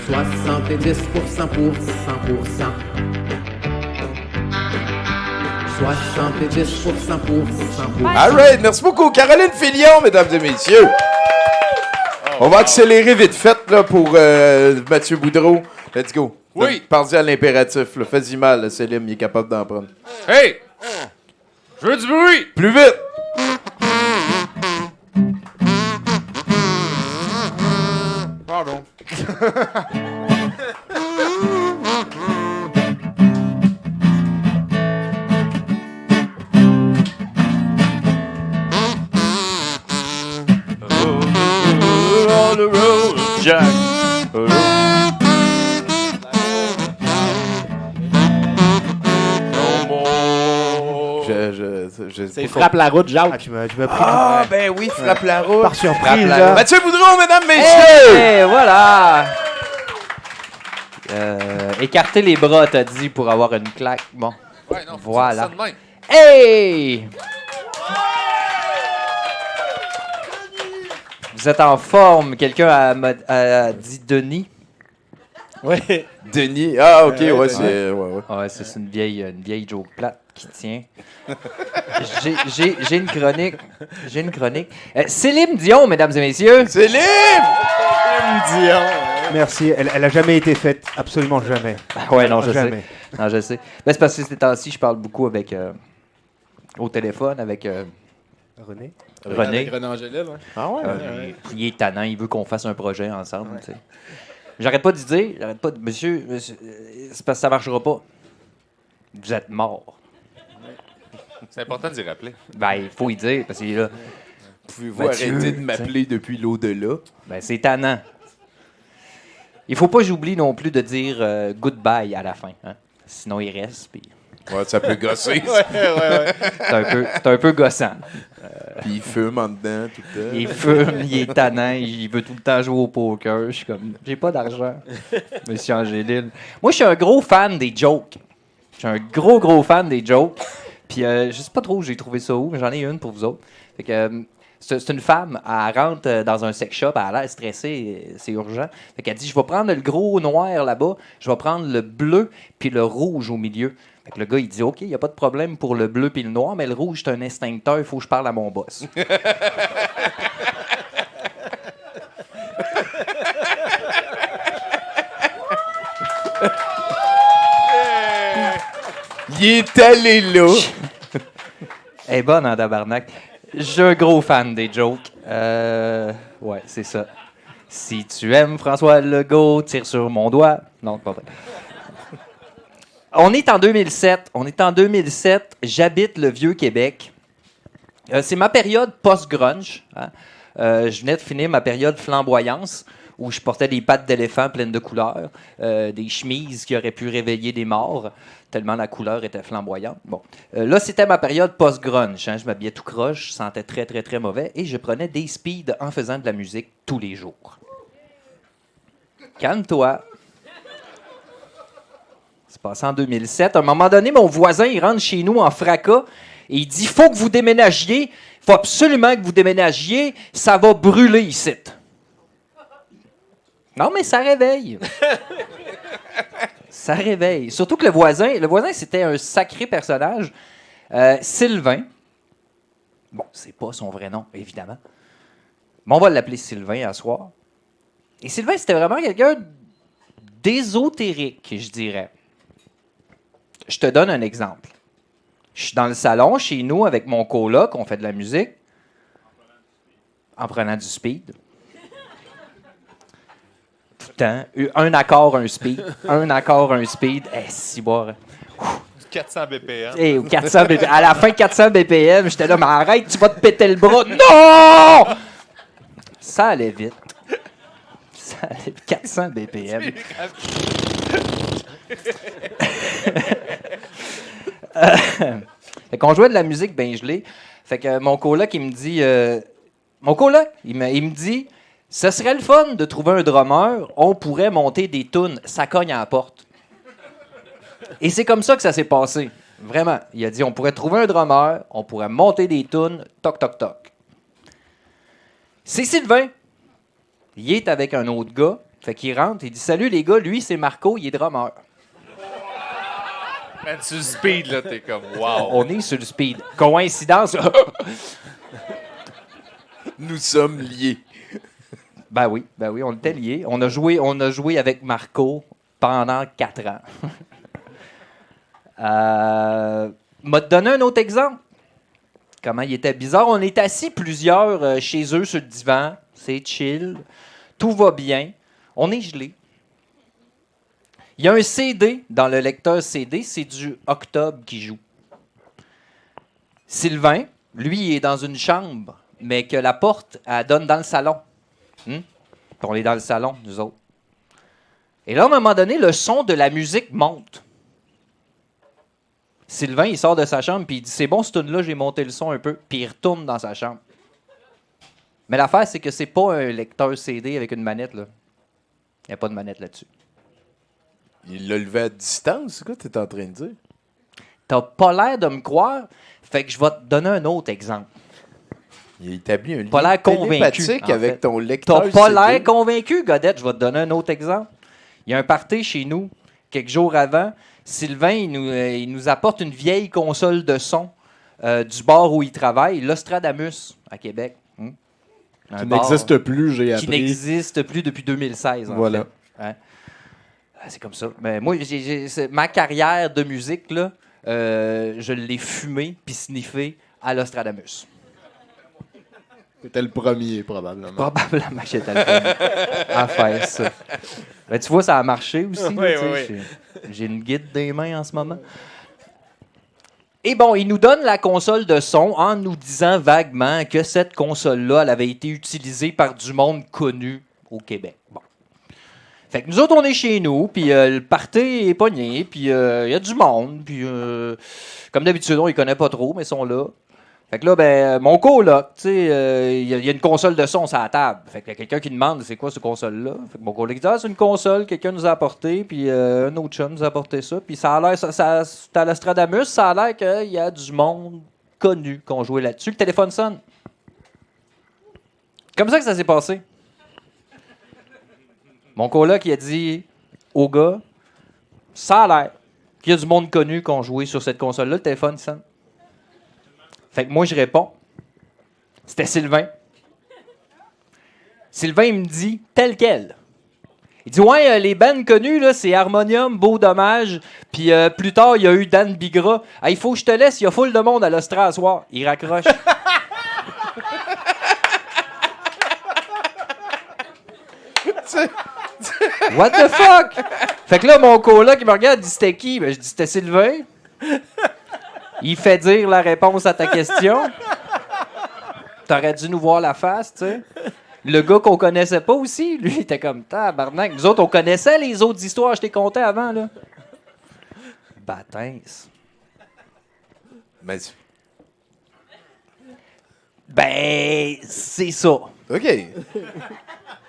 70% pour 100%. 70% pour 100%. All right, merci beaucoup. Caroline Filion, mesdames et messieurs. On va accélérer vite fait là, pour Mathieu Boudreau. Let's go. Oui. Parle-y à l'impératif. Là. Fais-y mal, Célim, il est capable d'en prendre. Hey! Je veux du bruit! Plus vite! Pardon. On the road, Jack. C'est frappe la route, Jacques. Tu m'as pris Ah, ben oui, frappe la route. par surprise, là. Mathieu Boudreau, mesdames, messieurs! Hey, voilà! Écartez les bras, t'as dit, pour avoir une claque. Bon, Ouais, non, faut voilà. dire ça de même. Hey! Vous êtes en forme. Quelqu'un a dit Denis? Oui. Denis. Ah, OK, ouais, c'est... Ouais. Ouais, c'est une vieille joke plate qui tient. J'ai une chronique. Céline Dion, mesdames et messieurs. Célim! Dion. Merci. Elle a jamais été faite. Absolument jamais. Ouais, non, je Jamais. sais. Non, je sais. Ben, c'est parce que ces temps-ci, je parle beaucoup avec... au téléphone avec René? René. Avec René Angélil, hein. Ah ouais? Il est tannant, il veut qu'on fasse un projet ensemble. Tu sais. J'arrête pas d'y dire, monsieur, c'est parce que ça marchera pas. Vous êtes mort. C'est important d'y rappeler. Ben, il faut y dire, parce qu'il est là. Pouvez-vous Mathieu, arrêter de m'appeler depuis l'au-delà? Ben, c'est tannant. Il faut pas que j'oublie non plus de dire goodbye à la fin. Hein? Sinon, il reste, puis Ouais, ça peut gosser. c'est un peu gossant. Puis il fume en dedans tout le temps. Il fume, il est tannant, il veut tout le temps jouer au poker. Je suis comme, j'ai pas d'argent, monsieur Angélil. Moi, je suis un gros fan des jokes. Je suis un gros fan des jokes. Puis, je sais pas trop où j'ai trouvé ça où, mais j'en ai une pour vous autres. Fait que, c'est une femme, elle rentre dans un sex shop, elle a l'air stressée, c'est urgent. Fait qu'elle dit, je vais prendre le gros noir là-bas, je vais prendre le bleu puis le rouge au milieu. Fait que le gars, il dit, OK, il n'y a pas de problème pour le bleu puis le noir, mais le rouge, c'est un instincteur, il faut que je parle à mon boss. Il est allé là. Elle est bonne en tabarnak. Je suis un gros fan des jokes. Ouais, c'est ça. Si tu aimes François Legault, tire sur mon doigt. Non, pas vrai. On est en 2007. J'habite le Vieux-Québec. C'est ma période post-grunge. Hein. Je venais de finir ma période flamboyance, où je portais des pattes d'éléphant pleines de couleurs, des chemises qui auraient pu réveiller des morts, tellement la couleur était flamboyante. Bon. Là, c'était ma période post-grunge. Hein. Je m'habillais tout croche, je sentais très, très, très mauvais, et je prenais des speeds en faisant de la musique tous les jours. Calme-toi. C'est passé en 2007. À un moment donné, mon voisin, il rentre chez nous en fracas, et il dit, « Faut que vous déménagiez. Il faut absolument que vous déménagiez. Ça va brûler ici. » Non, mais ça réveille. Ça réveille. Surtout que le voisin, c'était un sacré personnage. Sylvain. Bon, c'est pas son vrai nom, évidemment. Mais on va l'appeler Sylvain à soir. Et Sylvain, c'était vraiment quelqu'un d'ésotérique, je dirais. Je te donne un exemple. Je suis dans le salon, chez nous, avec mon coloc, on fait de la musique. En prenant du speed. Tout le temps. Un accord, un speed. Un accord, un speed. Si boire. 400 BPM. Hey, 400 BPM. À la fin, 400 BPM, j'étais là, mais arrête, tu vas te péter le bras. Non! Ça allait vite. Ça allait vite. 400 BPM. Fait qu'on jouait de la musique bien gelée. Fait que mon coloc, il me dit... il me dit... Ce serait le fun de trouver un drummer. On pourrait monter des tunes. Ça cogne à la porte. Et c'est comme ça que ça s'est passé. Vraiment. Il a dit, on pourrait trouver un drummer. On pourrait monter des tunes. Toc, toc, toc. C'est Sylvain. Il est avec un autre gars. Fait qu'il rentre, il dit « Salut les gars, lui c'est Marco, il est drummer. » Man, sur le speed, là, t'es comme, wow. On est sur le speed. Coïncidence? Nous sommes liés. Ben oui, on était liés. On a joué avec Marco pendant 4 ans. M'a donné un autre exemple. Comment il était bizarre. On est assis plusieurs chez eux sur le divan. C'est chill. Tout va bien. On est gelé. Il y a un CD dans le lecteur CD. C'est du Octobre qui joue. Sylvain, lui, il est dans une chambre, mais que la porte, elle donne dans le salon. Puis on est dans le salon, nous autres. Et là, à un moment donné, le son de la musique monte. Sylvain, il sort de sa chambre, puis il dit « C'est bon, ce tune-là, j'ai monté le son un peu. » Puis il retourne dans sa chambre. Mais l'affaire, c'est que c'est pas un lecteur CD avec une manette, là. Il n'y a pas de manette là-dessus. Il l'a levé à distance, c'est quoi t'es en train de dire? T'as pas l'air de me croire, fait que je vais te donner un autre exemple. Il a établi un Pas lien l'air convaincu, télépathique en avec fait. ton lecteur T'as pas CD. l'air convaincu, Godette. Je vais te donner un autre exemple. Il y a un party chez nous, quelques jours avant. Sylvain, il nous apporte une vieille console de son du bar où il travaille, l'Ostradamus, à Québec. Un Qui bar n'existe plus, j'ai qui appris. n'existe plus depuis 2016. en Voilà. fait. Hein? C'est comme ça. Mais moi, ma carrière de musique, là, je l'ai fumée puis sniffée à l'Ostradamus. C'était le premier, probablement. Probablement que j'étais le premier à faire ça. Ben, tu vois, ça a marché aussi. Oui, là, tu oui, sais, j'ai une guide des mains en ce moment. Et bon, il nous donne la console de son en nous disant vaguement que cette console-là, elle avait été utilisée par du monde connu au Québec. Bon. Fait que nous autres, on est chez nous, puis le party est pogné, puis il y a du monde, puis comme d'habitude, on les connaît pas trop, mais ils sont là. Fait que là, ben, mon coloc, tu sais, il y a une console de son sur la table. Fait que y a quelqu'un qui demande c'est quoi cette console-là. Fait que mon coloc dit c'est une console, quelqu'un nous a apporté, puis un autre chum nous a apporté ça. Puis ça a l'air, c'est à l'Ostradamus, ça a l'air qu'il y a du monde connu qui ont joué là-dessus. Le téléphone sonne. Comme ça que ça s'est passé. Mon coloc, il a dit au gars, ça a l'air qu'il y a du monde connu qui ont joué sur cette console-là. Le téléphone sonne. Fait que moi, je réponds. C'était Sylvain. Sylvain, il me dit, tel quel. Il dit, ouais, les bands connus, là, c'est Harmonium, Beau Dommage, puis plus tard, il y a eu Dan Bigra. Ah, il faut que je te laisse, il y a full de monde à l'Ostra à soir. Il raccroche. What the fuck? Fait que là, mon coloc, il me regarde, il dit, c'était qui? Ben, je dis, c'était Sylvain. Il fait dire la réponse à ta question. T'aurais dû nous voir la face, tu sais. Le gars qu'on connaissait pas aussi, lui, il était comme tabarnak. Nous autres, on connaissait les autres histoires, je t'ai conté avant, là. Bâtins. Mais... Ben, c'est ça. OK.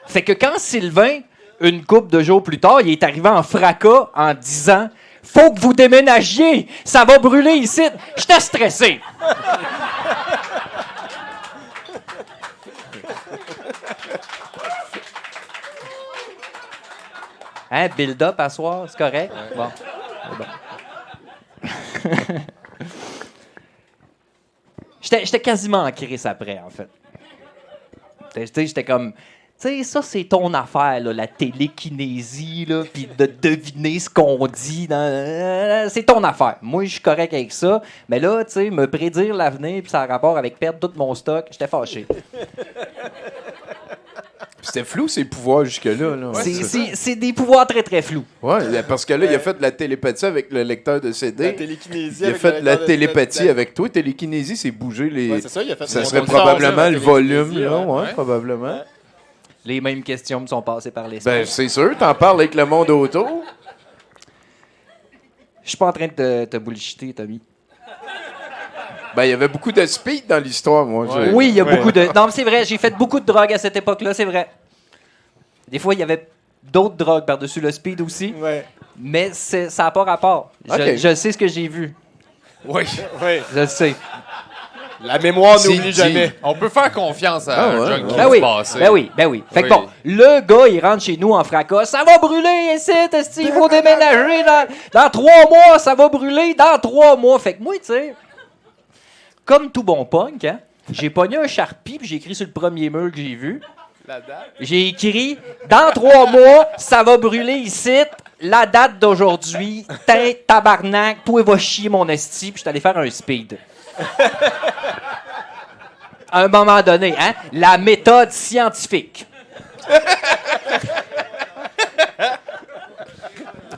Fait que quand Sylvain, une couple de jours plus tard, il est arrivé en fracas en disant « Faut que vous déménagiez! Ça va brûler ici! » J'étais stressé. Hein, build-up à soir, c'est correct? Bon. C'est bon. J'étais quasiment en crise après, en fait. J'étais comme... Tu sais, ça, c'est ton affaire, là, la télékinésie, là, puis de deviner ce qu'on dit. C'est ton affaire. Moi, je suis correct avec ça. Mais là, tu sais, me prédire l'avenir, puis ça a rapport avec perdre tout mon stock, j'étais fâché. C'était flou, ses pouvoirs jusque-là. Là. C'est des pouvoirs très, très flous. Ouais, parce que là, il a fait de la télépathie avec le lecteur de CD. La télékinésie Il a avec fait le de la lecteur de télépathie CD. avec toi. Télékinésie, c'est bouger les... Ouais, c'est ça, il a fait ça le serait son probablement avec le la volume, télékinésie, là. ouais. Ouais, probablement. Les mêmes questions me sont passées par l'esprit. Ben, c'est sûr, t'en parles avec le monde autour. Je suis pas en train de te bullshiter, Tommy. Ben, il y avait beaucoup de speed dans l'histoire, moi. Ouais. Oui, il y a beaucoup de... Non, mais c'est vrai, j'ai fait beaucoup de drogue à cette époque-là, c'est vrai. Des fois, il y avait d'autres drogues par-dessus le speed aussi, Ouais. mais ça n'a pas rapport. Ok. Je sais ce que j'ai vu. Oui. Ouais. Je le sais. La mémoire C'est n'oublie dit. jamais. On peut faire confiance à un jeune qui Ben va oui, se passer. ben oui. Fait que Oui. bon, le gars, il rentre chez nous en fracas. Ça va brûler ici, il faut déménager. Dans 3 mois, ça va brûler. Dans 3 mois. Fait que moi, tu sais, comme tout bon punk, hein, j'ai pogné un Sharpie puis j'ai écrit sur le premier mur que j'ai vu. J'ai écrit « Dans 3 mois, ça va brûler ici. La date d'aujourd'hui, tabarnak, toi va chier mon esti. » Puis je suis allé faire un speed. À un moment donné, hein? La méthode scientifique.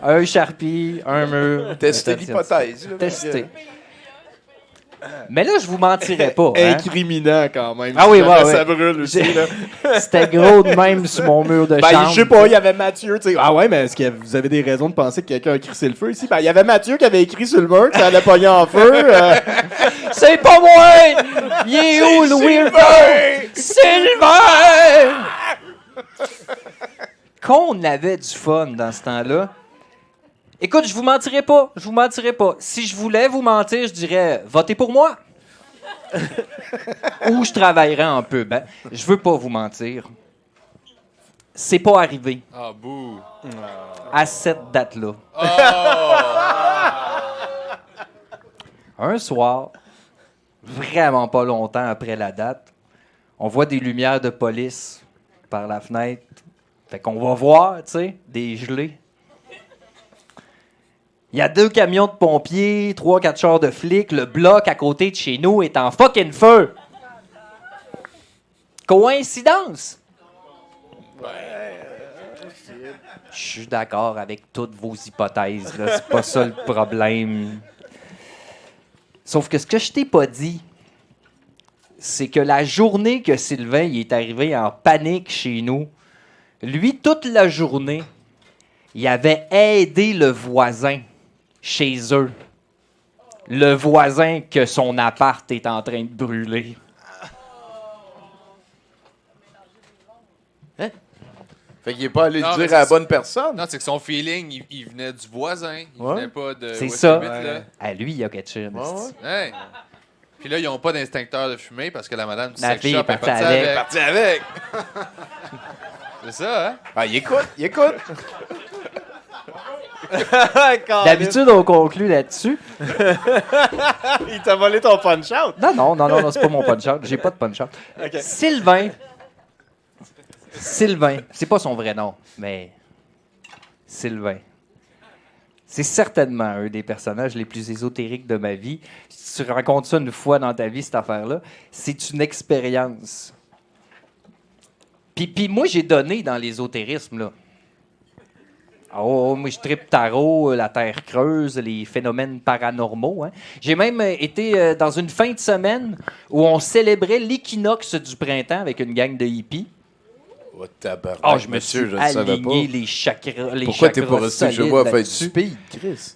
Un Sharpie, un mur. Tester méthode l'hypothèse. là, Tester. Mais là, je vous mentirais pas. Hein? Incriminant quand même. Ah oui, Si jamais ouais. Ça brûle aussi, là. C'était gros de même sur mon mur de Ben, chambre. je sais pas, il y avait Mathieu, tu sais. Ah ouais, mais est-ce que vous avez des raisons de penser que quelqu'un a crissé le feu ici? Ben, il y avait Mathieu qui avait écrit sur le mur que ça allait pogner en feu. C'est pas moi! Il est où, le weirdo? Sylvain! Qu'on avait du fun dans ce temps-là. Écoute, je vous mentirais pas. Si je voulais vous mentir, je dirais votez pour moi. Ou je travaillerais un peu. Ben, je veux pas vous mentir. C'est pas arrivé Ah, bouh. à cette date-là. Un soir, vraiment pas longtemps après la date, on voit des lumières de police par la fenêtre. Fait qu'on va voir, tu sais, des gelés. Il y a 2 camions de pompiers, 3-4 chars de flics. Le bloc à côté de chez nous est en fucking feu. Coïncidence? Je suis d'accord avec toutes vos hypothèses. Là. C'est pas ça le problème. Sauf que ce que je t'ai pas dit, c'est que la journée que Sylvain il est arrivé en panique chez nous, lui, toute la journée, il avait aidé le voisin chez eux. Le voisin que son appart est en train de brûler. Fait qu'il est pas allé Non, le mais dire à la c'est- bonne personne. Non, c'est que son feeling, il venait du voisin. Il Ouais. venait pas de. C'est où est-ce ça. qu'il habite, là. À lui, il y a quelque chose. Ouais, ouais. Hey. Puis là, ils n'ont pas d'instincteur de fumée parce que la madame du La sex fille shop est partie avec. avec. Parti avec. C'est ça, hein? Ah, il écoute. D'habitude, on conclut là-dessus. Il t'a volé ton punch-out. Non, c'est pas mon punch-out. J'ai pas de punch-out. Ok. Sylvain, c'est pas son vrai nom, mais Sylvain. C'est certainement un des personnages les plus ésotériques de ma vie. Si tu rencontres ça une fois dans ta vie, cette affaire-là, c'est une expérience. Puis moi, j'ai donné dans l'ésotérisme, là. Oh, moi, je tripe tarot, la terre creuse, les phénomènes paranormaux. Hein. J'ai même été dans une fin de semaine où on célébrait l'équinoxe du printemps avec une gang de hippies. Oh, tabarnak, Ah, je me monsieur, suis je ne savais pas. aligné les chakras. Pourquoi t'es pas resté chez moi à faire du là-dessus. speed, Chris?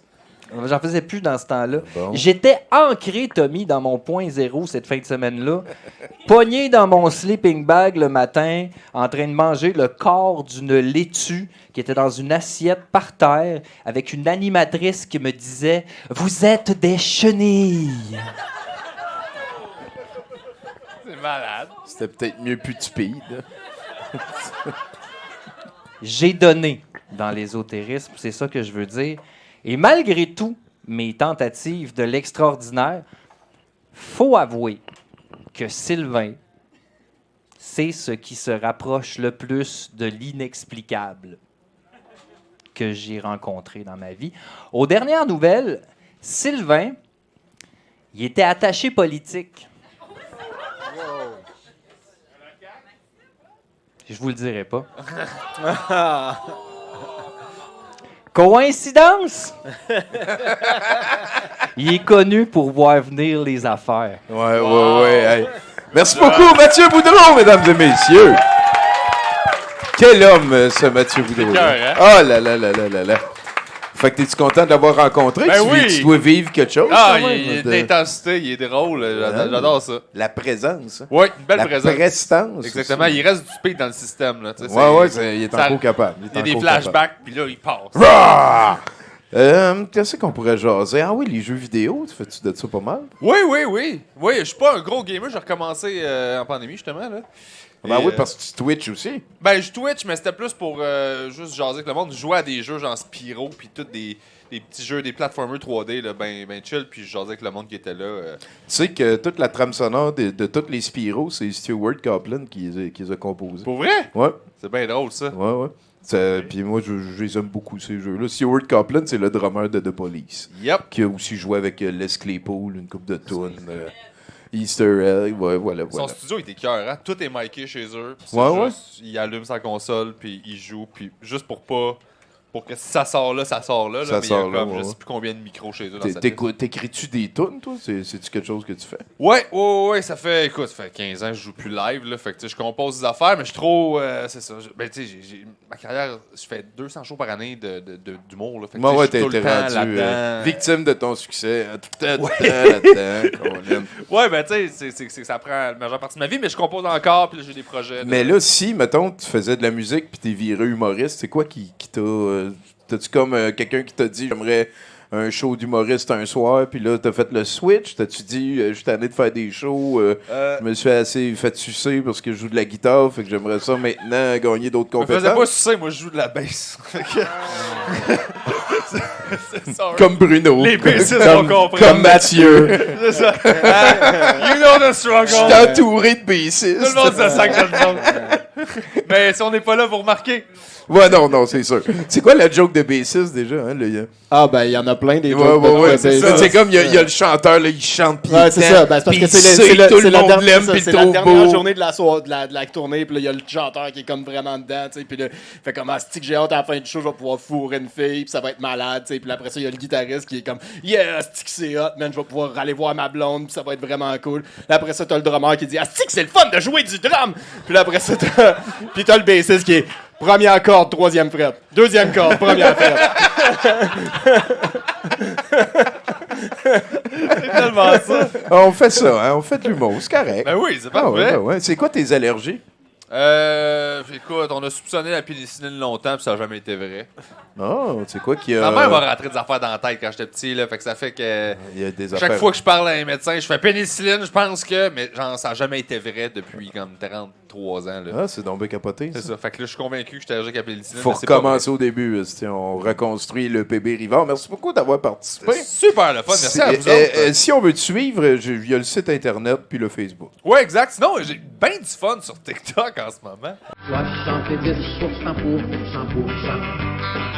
J'en faisais plus dans ce temps-là. Bon. J'étais ancré, Tommy, dans mon point zéro cette fin de semaine-là. Pogné dans mon sleeping bag le matin, en train de manger le corps d'une laitue qui était dans une assiette par terre avec une animatrice qui me disait « Vous êtes des chenilles! C'est malade. C'était peut-être mieux plus de speed. là. » J'ai donné dans l'ésotérisme, c'est ça que je veux dire. Et malgré tout, mes tentatives de l'extraordinaire, faut avouer que Sylvain, c'est ce qui se rapproche le plus de l'inexplicable que j'ai rencontré dans ma vie. Aux dernières nouvelles, Sylvain, il était attaché politique. Je vous le dirai pas. Coïncidence? Il est connu pour voir venir les affaires. Ouais. Hey. Merci beaucoup, Mathieu Boudreau, mesdames et messieurs. Quel homme, ce Mathieu Boudreau. cœur, hein? Oh là là. Fait que t'es-tu content de l'avoir rencontré? Ben oui. Tu dois vivre quelque chose. Ah, quand même, il est de- d'intensité, il est drôle. J'adore ça. La présence. Oui, une belle La présence. prestance. Exactement, il reste du speed dans le système. Là, tu sais, Ouais, il il est ça- encore capable. y a des flashbacks, puis là, il passe. Rah! Qu'est-ce qu'on pourrait jaser? Ah oui, les jeux vidéo, tu fais-tu de ça pas mal? Oui. Oui, je suis pas un gros gamer. J'ai recommencé en pandémie, justement. Là. Ben Et, oui, parce que tu Twitch aussi. Ben, je Twitch, mais c'était plus pour juste jaser avec le monde. Je jouais à des jeux genre Spyro, puis tous des petits jeux, des platformers 3D, là, ben chill, puis je jasais avec le monde qui était là. Tu sais que toute la trame sonore de tous les Spyro, c'est Stuart Copeland qui les a composés. Pour vrai? Ouais, C'est bien drôle, ça. ouais. Puis moi, je les aime beaucoup, ces jeux-là. Stuart Copeland, c'est le drummer de The Police. Yep. Qui a aussi joué avec Les Claypool, une coupe de tunes. Easter egg, ouais, voilà. Son studio était cœur, hein? Tout est miké chez eux. C'est Ouais. juste, il allume sa console, puis il joue, puis juste pour pas... Pour que si ça sort là, ça sort là. Ça mais sort il y a là, comme ouais. je sais plus combien de micros chez eux dans sa pièce. T'écris-tu des tunes, toi? C'est-tu quelque chose que tu fais? Ouais, ça fait 15 ans que je joue plus live, là. Fait que, tu sais, je compose des affaires, mais je suis trop. C'est ça. Ben, tu sais, ma carrière, je fais 200 shows par année d'humour, là. Fait que, Moi, tu sais, je suis tout le temps rendu là-dedans. victime de ton succès. Tout le temps là-dedans. qu'on aime. Ouais, ben, tu sais, ça prend la majeure partie de ma vie, mais je compose encore, puis là, j'ai des projets. Mais là, si, mettons, tu faisais de la musique puis t'es viré humoriste, c'est quoi qui t'a... T'as-tu comme quelqu'un qui t'a dit « J'aimerais un show d'humoriste un soir », puis là, t'as fait le switch? T'as-tu dit « Je suis tanné de faire des shows, je me suis assez fait sucer parce que je joue de la guitare, fait que j'aimerais ça maintenant gagner d'autres Je me compétences. » faisais pas sucer, moi, je joue de la bass. Fait que- c'est ça. Comme Bruno. Les bassistes vont comprendre. Comme Mathieu. C'est ça. You know the struggle. Je suis entouré de bassistes. Tout le monde se sac dans le monde. Mais si on n'est pas là, vous remarquez. Ouais, non, c'est sûr. C'est quoi la joke de bassiste déjà? Hein, Ah, ben, il y en a plein des Ouais, jokes de c'est ça. C'est comme, il y a le chanteur, là, il chante, puis Ouais, c'est ça. Ben, c'est parce puis que il c'est sait le, tout c'est le la monde dernière, l'aime, c'est ça, puis c'est le la trouve dernière beau. journée de la tournée, puis là, il y a le chanteur qui est comme vraiment dedans, tu sais, puis là, fait comme, ah, c'est que j'ai hâte à la fin du show, je vais pouvoir fourrer une fille, puis ça va être malade, tu sais, puis après ça, il y a le guitariste qui est comme, yeah, c'est que c'est hot, man, je vais pouvoir aller voir ma blonde, puis ça va être vraiment cool. Là, après ça, t'as le drummer qui dit, ah, c'est que c'est le fun de jouer du drum! Puis là, après ça, t'as le bassiste qui est, première corde, troisième fret, deuxième corde, première fret. C'est tellement ça. On fait ça, hein, on fait de l'humour, c'est correct. Ben oui, c'est Ah parfait. ouais, ouais. C'est quoi tes allergies? Écoute, on a soupçonné la pénicilline longtemps, puis ça n'a jamais été vrai. Oh, c'est quoi qui a... Ma mère m'a rentré des affaires dans la tête quand j'étais petit, là, fait que ça fait que Il y a des chaque affaires... fois que je parle à un médecin, je fais pénicilline, je pense que, mais genre, ça n'a jamais été vrai depuis comme 33 ans. Là. Ah, c'est donc bien capoté, C'est ça. ça. Fait que là, je suis convaincu que j'étais allergique à la pénicilline. Faut mais c'est pas recommencer au début. On reconstruit le PB Rivard. Merci beaucoup d'avoir participé. vrai. Super le fun, merci à vous autres. Si on veut te suivre, il y a le site Internet puis le Facebook. Ouais, exact. Sinon, j'ai bien du fun sur TikTok en ce moment. 70% pour 100%.